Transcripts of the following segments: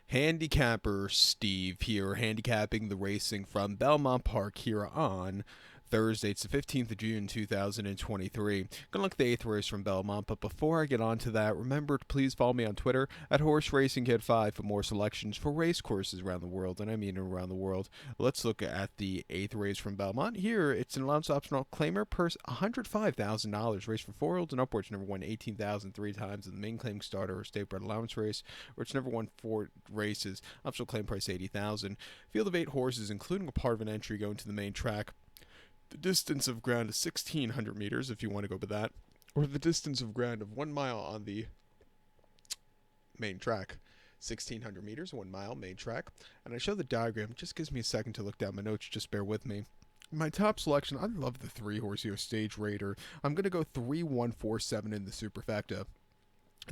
Handicapper Steve here, handicapping the racing from Belmont Park here on Thursday. It's the 15th of June, 2023. Gonna look at the 8th race from Belmont, but before I get on to that, remember to please follow me on Twitter at Horse Racing Kid 5 for more selections for race courses around the world, and I mean around the world. Let's look at the 8th race from Belmont. Here, it's an allowance optional claimer purse $105,000. Race for 4-year-olds and upwards, never won 18,000 three times in the main claim starter or state bred allowance race, or it's never won 4 races. Optional claim price 80,000. Field of 8 horses, including a part of an entry going to the main track. The distance of ground is 1,600 meters if you want to go by that, or the distance of ground of 1 mile on the main track. 1,600 meters, 1 mile, main track. And I show the diagram. It just gives me a second to look down my notes. Just bear with me. My top selection, I love the 3-horse here, Stage Raider. I'm going to go 3-1-4-7 in the Superfecta.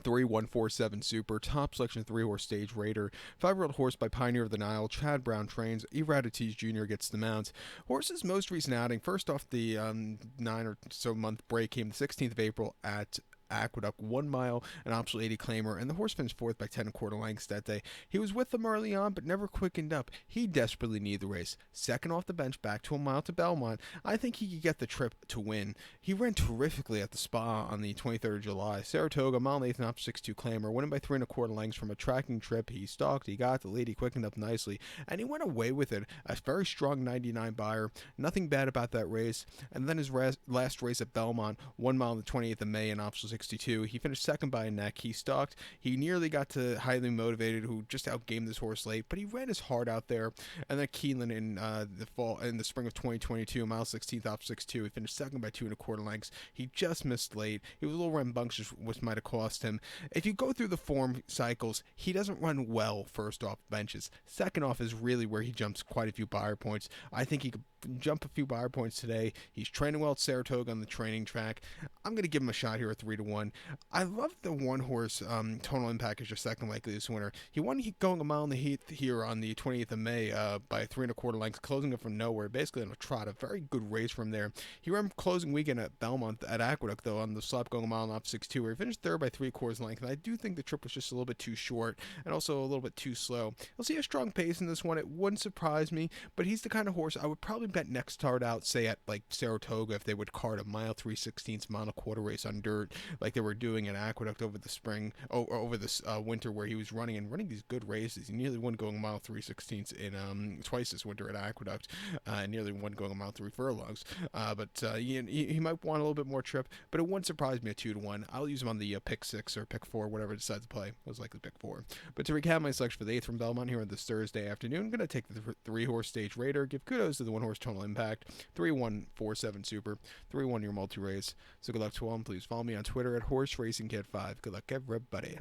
3-1-4-7 Super, top selection 3-horse Stage Raider, 5-year-old horse by Pioneer of the Nile, Chad Brown trains, Eradites Jr. gets the mount. Horse's most recent outing, first off the 9 or so month break, came the 16th of April at Aqueduct, 1 mile, an optional 80 claimer, and the horse finished 4th by 10 1/4 lengths that day. He was with them early on, but never quickened up. He desperately needed the race. Second off the bench, back to a mile to Belmont. I think he could get the trip to win. He ran terrifically at the Spa on the 23rd of July. Saratoga, mile and 8th, and option 6-2 claimer, winning by 3 1/4 lengths from a tracking trip. He stalked, he got the lead, he quickened up nicely, and he went away with it. A very strong 99 buyer. Nothing bad about that race. And then his last race at Belmont, 1 mile on the 28th of May, and option 62. He finished second by a neck. He stalked. He nearly got to Highly Motivated, who just outgamed this horse late, but he ran his heart out there. And then Keeneland in the spring of 2022, mile 16th, off 6-2. He finished second by 2 1/4 lengths. He just missed late. He was a little rambunctious, which might have cost him. If you go through the form cycles, he doesn't run well first off benches. Second off is really where he jumps quite a few buyer points. I think he could jump a few buyer points today. He's training well at Saratoga on the training track. I'm going to give him a shot here at 3-1. I love the 1-horse Tonal Impact as your second likeliest winner. He won going a mile in the heat here on the 28th of May by 3 1/4 lengths, closing it from nowhere, basically on a trot. A very good race from there. He ran closing weekend at Belmont at Aqueduct, though, on the slop going a mile and off 6-2, where he finished third by 3/4 length. And I do think the trip was just a little bit too short and also a little bit too slow. He'll see a strong pace in this one. It wouldn't surprise me, but he's the kind of horse I would probably bet next start out, say at like Saratoga, if they would card a mile 3/16 mile and a quarter race on dirt like they were doing at Aqueduct over the spring, or over this winter, where he was running these good races. He nearly won going a mile 3/16 in twice this winter at Aqueduct, and nearly won going a mile 3 furlongs. But he might want a little bit more trip, but it wouldn't surprise me at 2-1. I'll use him on the pick 6 or pick 4, whatever I decide to play. Most likely pick 4. But to recap my selection for the 8th from Belmont here on this Thursday afternoon, I'm going to take the 3-horse Stage Raider, give kudos to the 1-horse Tonal Impact, 3-1-4-7 Super, 3-1 your multi-race. So good luck to all, and please follow me on Twitter at Horse Racing Kid 5. Good luck, everybody.